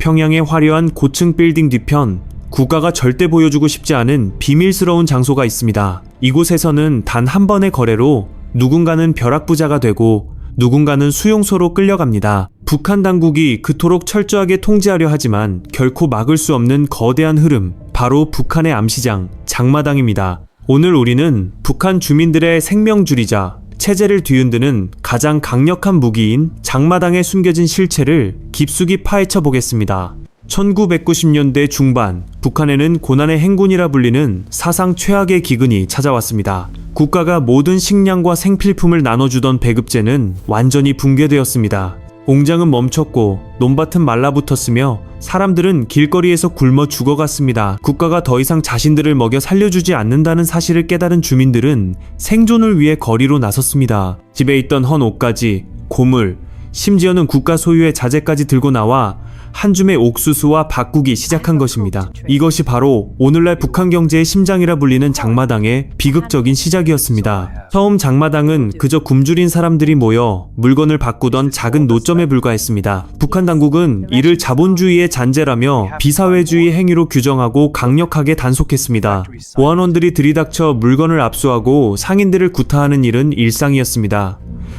평양의 화려한 고층 빌딩 뒤편, 국가가 절대 보여주고 싶지 않은 비밀스러운 장소가 있습니다. 이곳에서는 단 한 번의 거래로 누군가는 벼락부자가 되고 누군가는 수용소로 끌려갑니다. 북한 당국이 그토록 철저하게 통제하려 하지만 결코 막을 수 없는 거대한 흐름, 바로 북한의 암시장, 장마당입니다. 오늘 우리는 북한 주민들의 생명줄이자 체제를 뒤흔드는 가장 강력한 무기인 장마당에 숨겨진 실체를 깊숙이 파헤쳐 보겠습니다. 1990년대 중반, 북한에는 고난의 행군이라 불리는 사상 최악의 기근이 찾아왔습니다. 국가가 모든 식량과 생필품을 나눠주던 배급제는 완전히 붕괴되었습니다. 공장은 멈췄고 논밭은 말라붙었으며 사람들은 길거리에서 굶어 죽어갔습니다. 국가가 더 이상 자신들을 먹여 살려주지 않는다는 사실을 깨달은 주민들은 생존을 위해 거리로 나섰습니다. 집에 있던 헌 옷까지, 고물, 심지어는 국가 소유의 자재까지 들고 나와 한 줌의 옥수수와 바꾸기 시작한 것입니다. 이것이 바로 오늘날 북한 경제의 심장이라 불리는 장마당의 비극적인 시작이었습니다. 처음 장마당은 그저 굶주린 사람들이 모여 물건을 바꾸던 작은 노점에 불과했습니다. 북한 당국은 이를 자본주의의 잔재라며 비사회주의 행위로 규정하고 강력하게 단속했습니다. 보안원들이 들이닥쳐 물건을 압수하고 상인들을 구타하는 일은 일상이었습니다.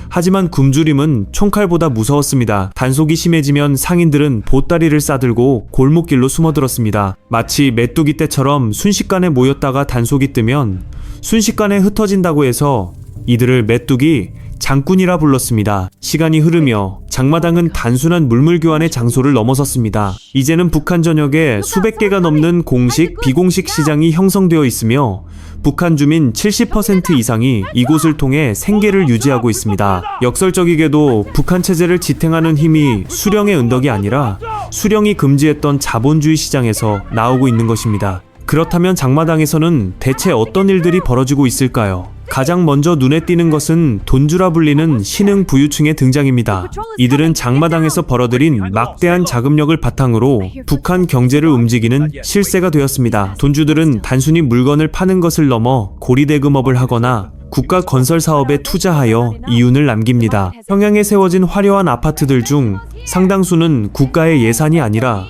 하지만 굶주림은 총칼보다 무서웠습니다. 단속이 심해지면 상인들은 보따리를 싸들고 골목길로 숨어들었습니다. 마치 메뚜기 떼처럼 순식간에 모였다가 단속이 뜨면 순식간에 흩어진다고 해서 이들을 메뚜기, 장꾼이라 불렀습니다. 시간이 흐르며 장마당은 단순한 물물 교환의 장소를 넘어섰습니다. 이제는 북한 전역에 수백 개가 넘는 공식, 비공식 시장이 형성되어 있으며 북한 주민 70% 이상이 이곳을 통해 생계를 유지하고 있습니다. 역설적이게도 북한 체제를 지탱하는 힘이 수령의 은덕이 아니라 수령이 금지했던 자본주의 시장에서 나오고 있는 것입니다. 그렇다면 장마당에서는 대체 어떤 일들이 벌어지고 있을까요? 가장 먼저 눈에 띄는 것은 돈주라 불리는 신흥 부유층의 등장입니다. 이들은 장마당에서 벌어들인 막대한 자금력을 바탕으로 북한 경제를 움직이는 실세가 되었습니다. 돈주들은 단순히 물건을 파는 것을 넘어 고리대금업을 하거나 국가 건설 사업에 투자하여 이윤을 남깁니다. 평양에 세워진 화려한 아파트들 중 상당수는 국가의 예산이 아니라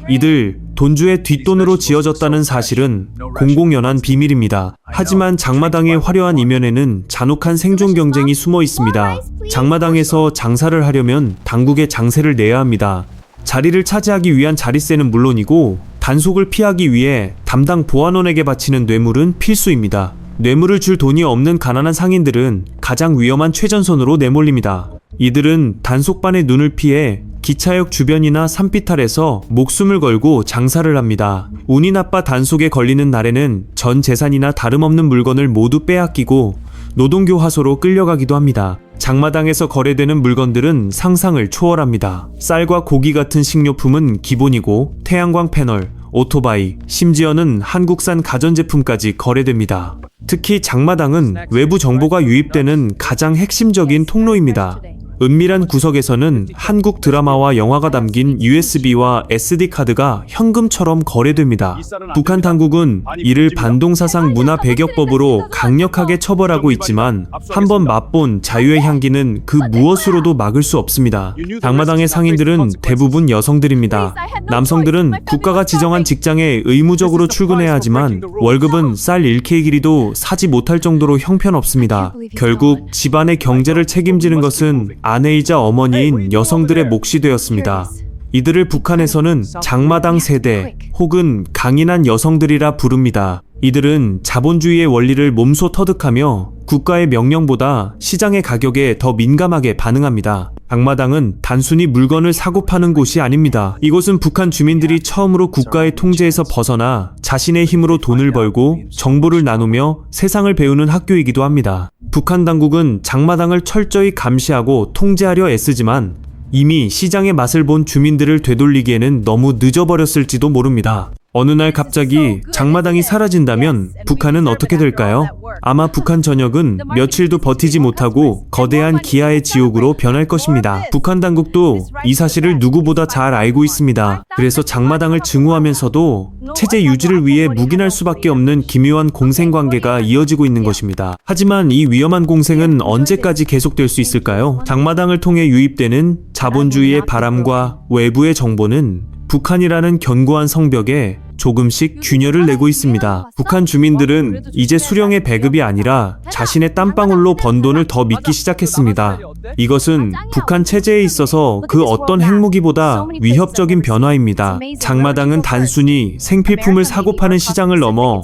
이들 돈주의 뒷돈으로 지어졌다는 사실은 공공연한 비밀입니다. 하지만 장마당의 화려한 이면에는 잔혹한 생존 경쟁이 숨어 있습니다. 장마당에서 장사를 하려면 당국에 장세를 내야 합니다. 자리를 차지하기 위한 자릿세는 물론이고 단속을 피하기 위해 담당 보안원에게 바치는 뇌물은 필수입니다. 뇌물을 줄 돈이 없는 가난한 상인들은 가장 위험한 최전선으로 내몰립니다. 이들은 단속반의 눈을 피해 기차역 주변이나 산비탈에서 목숨을 걸고 장사를 합니다. 운이 나빠 단속에 걸리는 날에는 전 재산이나 다름없는 물건을 모두 빼앗기고 노동교화소로 끌려가기도 합니다. 장마당에서 거래되는 물건들은 상상을 초월합니다. 쌀과 고기 같은 식료품은 기본이고 태양광 패널, 오토바이, 심지어는 한국산 가전제품까지 거래됩니다. 특히 장마당은 외부 정보가 유입되는 가장 핵심적인 통로입니다. 은밀한 구석에서는 한국 드라마와 영화가 담긴 USB와 SD카드가 현금처럼 거래됩니다. 북한 당국은 이를 반동사상 문화배격법으로 강력하게 처벌하고 있지만 한번 맛본 자유의 향기는 그 무엇으로도 막을 수 없습니다. 장마당의 상인들은 대부분 여성들입니다. 남성들은 국가가 지정한 직장에 의무적으로 출근해야 하지만 월급은 쌀 1K 길이도 사지 못할 정도로 형편없습니다. 결국 집안의 경제를 책임지는 것은 아내이자 어머니인 여성들의 몫이 되었습니다. 이들을 북한에서는 장마당 세대 혹은 강인한 여성들이라 부릅니다. 이들은 자본주의의 원리를 몸소 터득하며 국가의 명령보다 시장의 가격에 더 민감하게 반응합니다. 장마당은 단순히 물건을 사고 파는 곳이 아닙니다. 이곳은 북한 주민들이 처음으로 국가의 통제에서 벗어나 자신의 힘으로 돈을 벌고 정보를 나누며 세상을 배우는 학교이기도 합니다. 북한 당국은 장마당을 철저히 감시하고 통제하려 애쓰지만 이미 시장의 맛을 본 주민들을 되돌리기에는 너무 늦어버렸을지도 모릅니다. 어느 날 갑자기 장마당이 사라진다면 북한은 어떻게 될까요? 아마 북한 전역은 며칠도 버티지 못하고 거대한 기아의 지옥으로 변할 것입니다. 북한 당국도 이 사실을 누구보다 잘 알고 있습니다. 그래서 장마당을 증오하면서도 체제 유지를 위해 묵인할 수밖에 없는 기묘한 공생관계가 이어지고 있는 것입니다. 하지만 이 위험한 공생은 언제까지 계속될 수 있을까요? 장마당을 통해 유입되는 자본주의의 바람과 외부의 정보는 북한이라는 견고한 성벽에 조금씩 균열을 내고 있습니다. 북한 주민들은 이제 수령의 배급이 아니라 자신의 땀방울로 번 돈을 더 믿기 시작했습니다. 이것은 북한 체제에 있어서 그 어떤 핵무기보다 위협적인 변화입니다. 장마당은 단순히 생필품을 사고 파는 시장을 넘어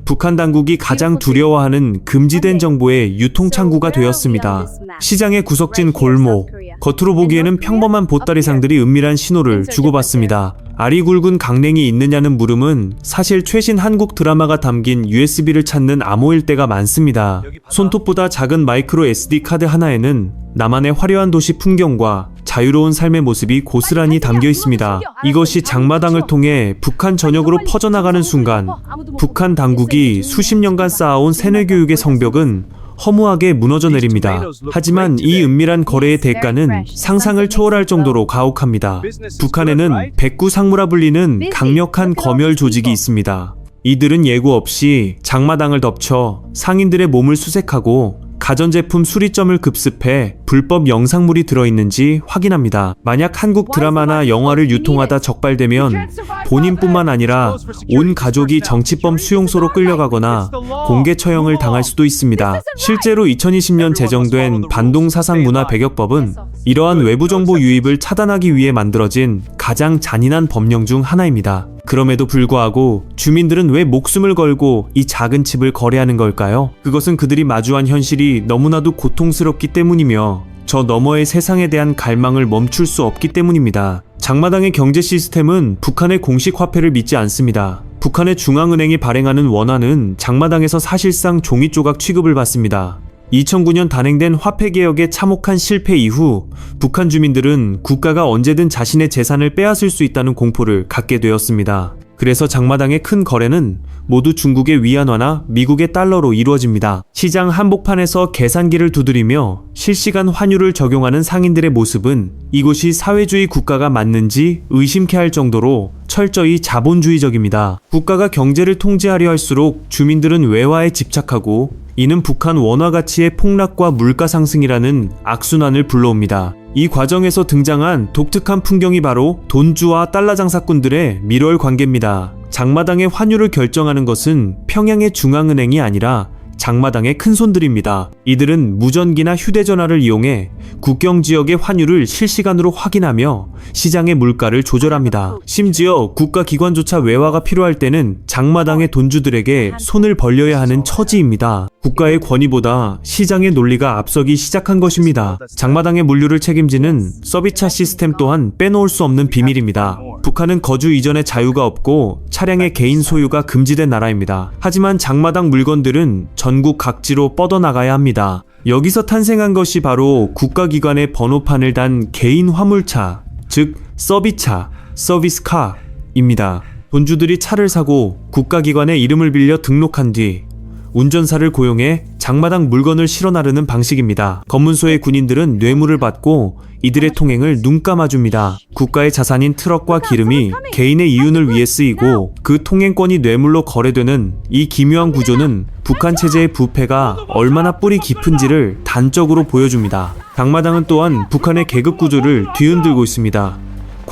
북한 당국이 가장 두려워하는 금지된 정보의 유통창구가 되었습니다. 시장의 구석진 골목, 겉으로 보기에는 평범한 보따리상들이 은밀한 신호를 주고받습니다. 알이 굵은 강냉이 있느냐는 물음은 사실 최신 한국 드라마가 담긴 USB를 찾는 암호일 때가 많습니다. 손톱보다 작은 마이크로 SD 카드 하나에는 나만의 화려한 도시 풍경과 자유로운 삶의 모습이 고스란히 담겨 있습니다. 이것이 장마당을 통해 북한 전역으로 퍼져나가는 순간 북한 당국이 수십 년간 쌓아온 세뇌교육의 성벽은 허무하게 무너져 내립니다. 하지만 이 은밀한 거래의 대가는 상상을 초월할 정도로 가혹합니다. 북한에는 백구상무라 불리는 강력한 검열 조직이 있습니다. 이들은 예고 없이 장마당을 덮쳐 상인들의 몸을 수색하고 가전제품 수리점을 급습해 불법 영상물이 들어있는지 확인합니다. 만약 한국 드라마나 영화를 유통하다 적발되면 본인뿐만 아니라 온 가족이 정치범 수용소로 끌려가거나 공개 처형을 당할 수도 있습니다. 실제로 2020년 제정된 반동사상문화배격법은 이러한 외부정보 유입을 차단하기 위해 만들어진 가장 잔인한 법령 중 하나입니다. 그럼에도 불구하고 주민들은 왜 목숨을 걸고 이 작은 칩을 거래하는 걸까요? 그것은 그들이 마주한 현실이 너무나도 고통스럽기 때문이며 저 너머의 세상에 대한 갈망을 멈출 수 없기 때문입니다. 장마당의 경제 시스템은 북한의 공식 화폐를 믿지 않습니다. 북한의 중앙은행이 발행하는 원화는 장마당에서 사실상 종이 조각 취급을 받습니다. 2009년 단행된 화폐개혁의 참혹한 실패 이후 북한 주민들은 국가가 언제든 자신의 재산을 빼앗을 수 있다는 공포를 갖게 되었습니다. 그래서 장마당의 큰 거래는 모두 중국의 위안화나 미국의 달러로 이루어집니다. 시장 한복판에서 계산기를 두드리며 실시간 환율을 적용하는 상인들의 모습은 이곳이 사회주의 국가가 맞는지 의심케 할 정도로 철저히 자본주의적입니다. 국가가 경제를 통제하려 할수록 주민들은 외화에 집착하고 이는 북한 원화 가치의 폭락과 물가 상승이라는 악순환을 불러옵니다. 이 과정에서 등장한 독특한 풍경이 바로 돈주와 달러 장사꾼들의 밀월 관계입니다. 장마당의 환율을 결정하는 것은 평양의 중앙은행이 아니라 장마당의 큰손들입니다. 이들은 무전기나 휴대전화를 이용해 국경 지역의 환율을 실시간으로 확인하며 시장의 물가를 조절합니다. 심지어 국가기관조차 외화가 필요할 때는 장마당의 돈주들에게 손을 벌려야 하는 처지입니다. 국가의 권위보다 시장의 논리가 앞서기 시작한 것입니다. 장마당의 물류를 책임지는 서비차 시스템 또한 빼놓을 수 없는 비밀입니다. 북한은 거주 이전의 자유가 없고 차량의 개인 소유가 금지된 나라입니다. 하지만 장마당 물건들은 전국 각지로 뻗어나가야 합니다. 여기서 탄생한 것이 바로 국가기관의 번호판을 단 개인 화물차, 즉 서비차, 서비스카입니다. 돈주들이 차를 사고 국가기관의 이름을 빌려 등록한 뒤 운전사를 고용해 장마당 물건을 실어 나르는 방식입니다. 검문소의 군인들은 뇌물을 받고 이들의 통행을 눈 감아줍니다. 국가의 자산인 트럭과 기름이 개인의 이윤을 위해 쓰이고 그 통행권이 뇌물로 거래되는 이 기묘한 구조는 북한 체제의 부패가 얼마나 뿌리 깊은지를 단적으로 보여줍니다. 장마당은 또한 북한의 계급 구조를 뒤흔들고 있습니다.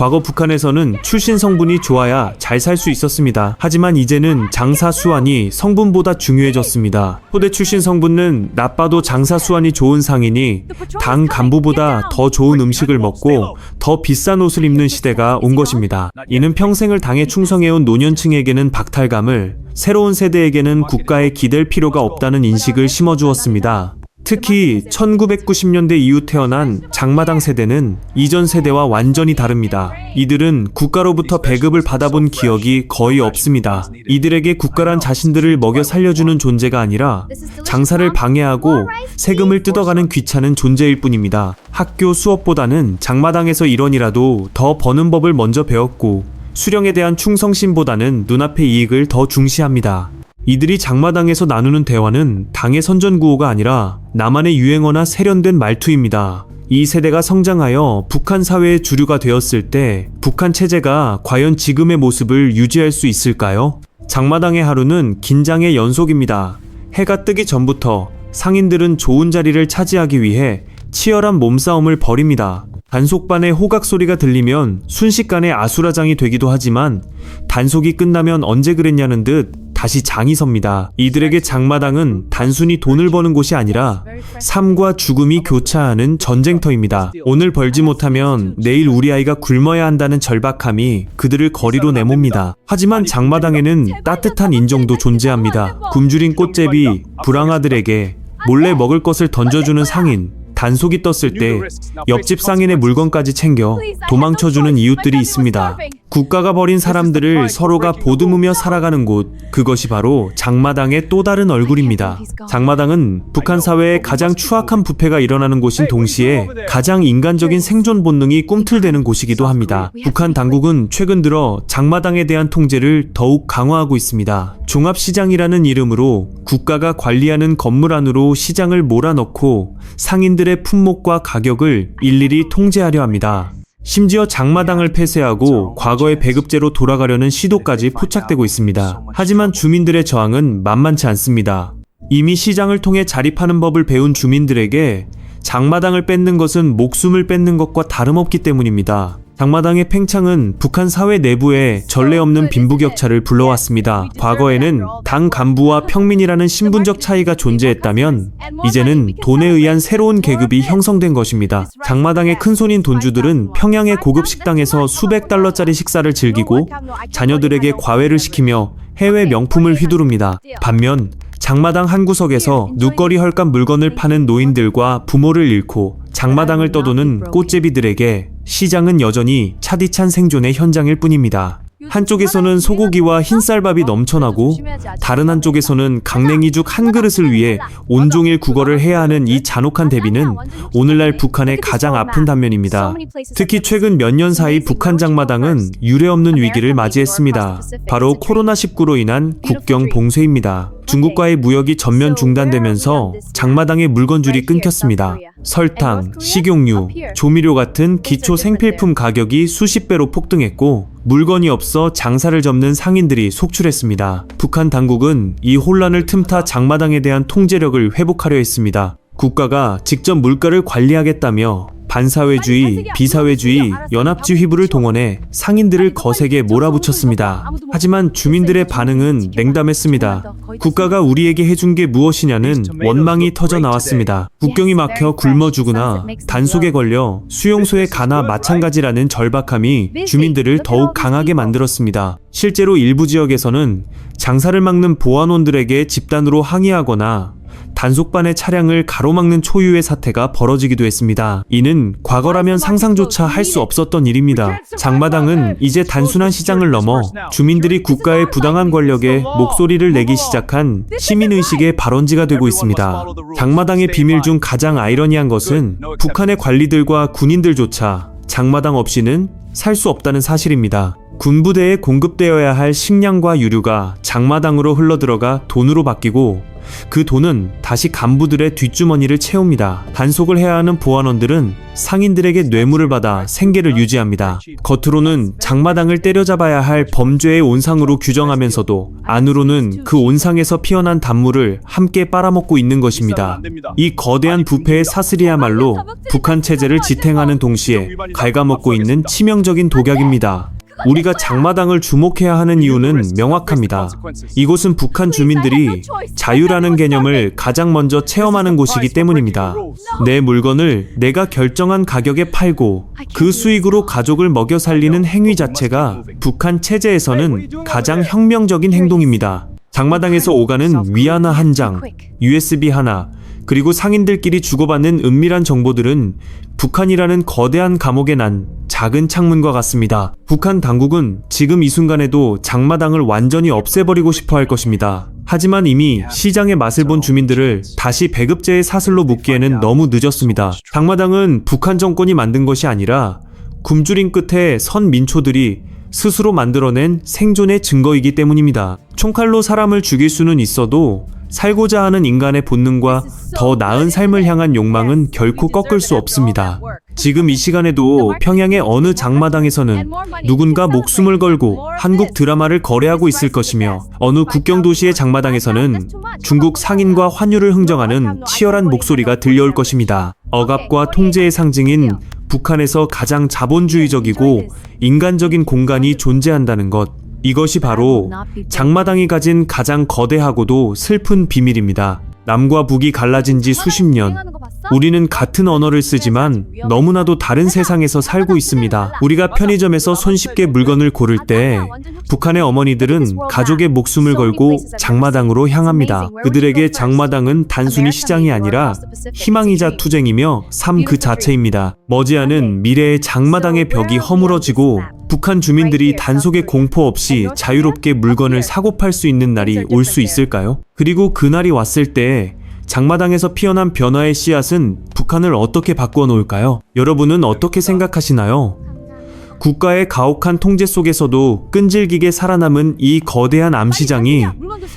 과거 북한에서는 출신 성분이 좋아야 잘 살 수 있었습니다. 하지만 이제는 장사 수완이 성분보다 중요해졌습니다. 포대 출신 성분은 나빠도 장사 수완이 좋은 상인이 당 간부보다 더 좋은 음식을 먹고 더 비싼 옷을 입는 시대가 온 것입니다. 이는 평생을 당에 충성해온 노년층에게는 박탈감을, 새로운 세대에게는 국가에 기댈 필요가 없다는 인식을 심어주었습니다. 특히 1990년대 이후 태어난 장마당 세대는 이전 세대와 완전히 다릅니다. 이들은 국가로부터 배급을 받아본 기억이 거의 없습니다. 이들에게 국가란 자신들을 먹여 살려주는 존재가 아니라 장사를 방해하고 세금을 뜯어가는 귀찮은 존재일 뿐입니다. 학교 수업보다는 장마당에서 일원이라도 더 버는 법을 먼저 배웠고 수령에 대한 충성심보다는 눈앞의 이익을 더 중시합니다. 이들이 장마당에서 나누는 대화는 당의 선전구호가 아니라 나만의 유행어나 세련된 말투입니다. 이 세대가 성장하여 북한 사회의 주류가 되었을 때 북한 체제가 과연 지금의 모습을 유지할 수 있을까요? 장마당의 하루는 긴장의 연속입니다. 해가 뜨기 전부터 상인들은 좋은 자리를 차지하기 위해 치열한 몸싸움을 벌입니다. 단속반의 호각 소리가 들리면 순식간에 아수라장이 되기도 하지만 단속이 끝나면 언제 그랬냐는 듯 다시 장이 섭니다. 이들에게 장마당은 단순히 돈을 버는 곳이 아니라 삶과 죽음이 교차하는 전쟁터입니다. 오늘 벌지 못하면 내일 우리 아이가 굶어야 한다는 절박함이 그들을 거리로 내몹니다. 하지만 장마당에는 따뜻한 인정도 존재합니다. 굶주린 꽃제비, 불황아들에게 몰래 먹을 것을 던져주는 상인, 단속이 떴을 때 옆집 상인의 물건까지 챙겨 도망쳐주는 이웃들이 있습니다. 국가가 버린 사람들을 서로가 보듬으며 살아가는 곳, 그것이 바로 장마당의 또 다른 얼굴입니다. 장마당은 북한 사회의 가장 추악한 부패가 일어나는 곳인 동시에 가장 인간적인 생존 본능이 꿈틀대는 곳이기도 합니다. 북한 당국은 최근 들어 장마당에 대한 통제를 더욱 강화하고 있습니다. 종합시장이라는 이름으로 국가가 관리하는 건물 안으로 시장을 몰아넣고 상인들의 품목과 가격을 일일이 통제하려 합니다. 심지어 장마당을 폐쇄하고 과거의 배급제로 돌아가려는 시도까지 포착되고 있습니다. 하지만 주민들의 저항은 만만치 않습니다. 이미 시장을 통해 자립하는 법을 배운 주민들에게 장마당을 뺏는 것은 목숨을 뺏는 것과 다름없기 때문입니다. 장마당의 팽창은 북한 사회 내부에 전례 없는 빈부격차를 불러왔습니다. 과거에는 당 간부와 평민이라는 신분적 차이가 존재했다면 이제는 돈에 의한 새로운 계급이 형성된 것입니다. 장마당의 큰손인 돈주들은 평양의 고급 식당에서 수백 달러짜리 식사를 즐기고 자녀들에게 과외를 시키며 해외 명품을 휘두릅니다. 반면 장마당 한 구석에서 눈거리 헐값 물건을 파는 노인들과 부모를 잃고 장마당을 떠도는 꽃제비들에게 시장은 여전히 차디찬 생존의 현장일 뿐입니다. 한쪽에서는 소고기와 흰쌀밥이 넘쳐나고 다른 한쪽에서는 강냉이죽 한 그릇을 위해 온종일 구걸을 해야 하는 이 잔혹한 대비는 오늘날 북한의 가장 아픈 단면입니다. 특히 최근 몇 년 사이 북한 장마당은 유례없는 위기를 맞이했습니다. 바로 코로나19로 인한 국경 봉쇄입니다. 중국과의 무역이 전면 중단되면서 장마당의 물건줄이 끊겼습니다. 설탕, 식용유, 조미료 같은 기초 생필품 가격이 수십 배로 폭등했고 물건이 없어 장사를 접는 상인들이 속출했습니다. 북한 당국은 이 혼란을 틈타 장마당에 대한 통제력을 회복하려 했습니다. 국가가 직접 물가를 관리하겠다며 반사회주의, 비사회주의, 연합지 휘부를 동원해 상인들을 거세게 몰아붙였습니다. 하지만 주민들의 반응은 냉담했습니다. 국가가 우리에게 해준 게 무엇이냐는 원망이 터져 나왔습니다. 국경이 막혀 굶어 죽으나 단속에 걸려 수용소에 가나 마찬가지라는 절박함이 주민들을 더욱 강하게 만들었습니다. 실제로 일부 지역에서는 장사를 막는 보안원들에게 집단으로 항의하거나 단속반의 차량을 가로막는 초유의 사태가 벌어지기도 했습니다. 이는 과거라면 상상조차 할 수 없었던 일입니다. 장마당은 이제 단순한 시장을 넘어 주민들이 국가의 부당한 권력에 목소리를 내기 시작한 시민의식의 발원지가 되고 있습니다. 장마당의 비밀 중 가장 아이러니한 것은 북한의 관리들과 군인들조차 장마당 없이는 살 수 없다는 사실입니다. 군부대에 공급되어야 할 식량과 유류가 장마당으로 흘러들어가 돈으로 바뀌고 그 돈은 다시 간부들의 뒷주머니를 채웁니다. 단속을 해야 하는 보안원들은 상인들에게 뇌물을 받아 생계를 유지합니다. 겉으로는 장마당을 때려잡아야 할 범죄의 온상으로 규정하면서도 안으로는 그 온상에서 피어난 단물을 함께 빨아먹고 있는 것입니다. 이 거대한 부패의 사슬이야말로 북한 체제를 지탱하는 동시에 갉아먹고 있는 치명적인 독약입니다. 우리가 장마당을 주목해야 하는 이유는 명확합니다. 이곳은 북한 주민들이 자유라는 개념을 가장 먼저 체험하는 곳이기 때문입니다. 내 물건을 내가 결정한 가격에 팔고 그 수익으로 가족을 먹여 살리는 행위 자체가 북한 체제에서는 가장 혁명적인 행동입니다. 장마당에서 오가는 위안화 한 장, USB 하나, 그리고 상인들끼리 주고받는 은밀한 정보들은 북한이라는 거대한 감옥에 난 작은 창문과 같습니다. 북한 당국은 지금 이 순간에도 장마당을 완전히 없애버리고 싶어 할 것입니다. 하지만 이미 시장의 맛을 본 주민들을 다시 배급제의 사슬로 묶기에는 너무 늦었습니다. 장마당은 북한 정권이 만든 것이 아니라 굶주림 끝에 선 민초들이 스스로 만들어낸 생존의 증거이기 때문입니다. 총칼로 사람을 죽일 수는 있어도 살고자 하는 인간의 본능과 더 나은 삶을 향한 욕망은 결코 꺾을 수 없습니다. 지금 이 시간에도 평양의 어느 장마당에서는 누군가 목숨을 걸고 한국 드라마를 거래하고 있을 것이며 어느 국경 도시의 장마당에서는 중국 상인과 환율을 흥정하는 치열한 목소리가 들려올 것입니다. 억압과 통제의 상징인 북한에서 가장 자본주의적이고 인간적인 공간이 존재한다는 것. 이것이 바로 장마당이 가진 가장 거대하고도 슬픈 비밀입니다. 남과 북이 갈라진 지 수십 년. 우리는 같은 언어를 쓰지만 너무나도 다른 세상에서 살고 있습니다. 우리가 편의점에서 손쉽게 물건을 고를 때 북한의 어머니들은 가족의 목숨을 걸고 장마당으로 향합니다. 그들에게 장마당은 단순히 시장이 아니라 희망이자 투쟁이며 삶 그 자체입니다. 머지않은 미래의 장마당의 벽이 허물어지고 북한 주민들이 단속의 공포 없이 자유롭게 물건을 사고 팔 수 있는 날이 올 수 있을까요? 그리고 그날이 왔을 때 장마당에서 피어난 변화의 씨앗은 북한을 어떻게 바꾸어 놓을까요? 여러분은 어떻게 생각하시나요? 국가의 가혹한 통제 속에서도 끈질기게 살아남은 이 거대한 암시장이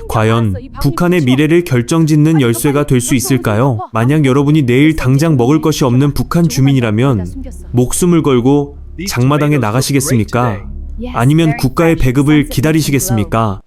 과연 북한의 미래를 결정짓는 열쇠가 될 수 있을까요? 만약 여러분이 내일 당장 먹을 것이 없는 북한 주민이라면 목숨을 걸고 장마당에 나가시겠습니까? 아니면 국가의 배급을 기다리시겠습니까?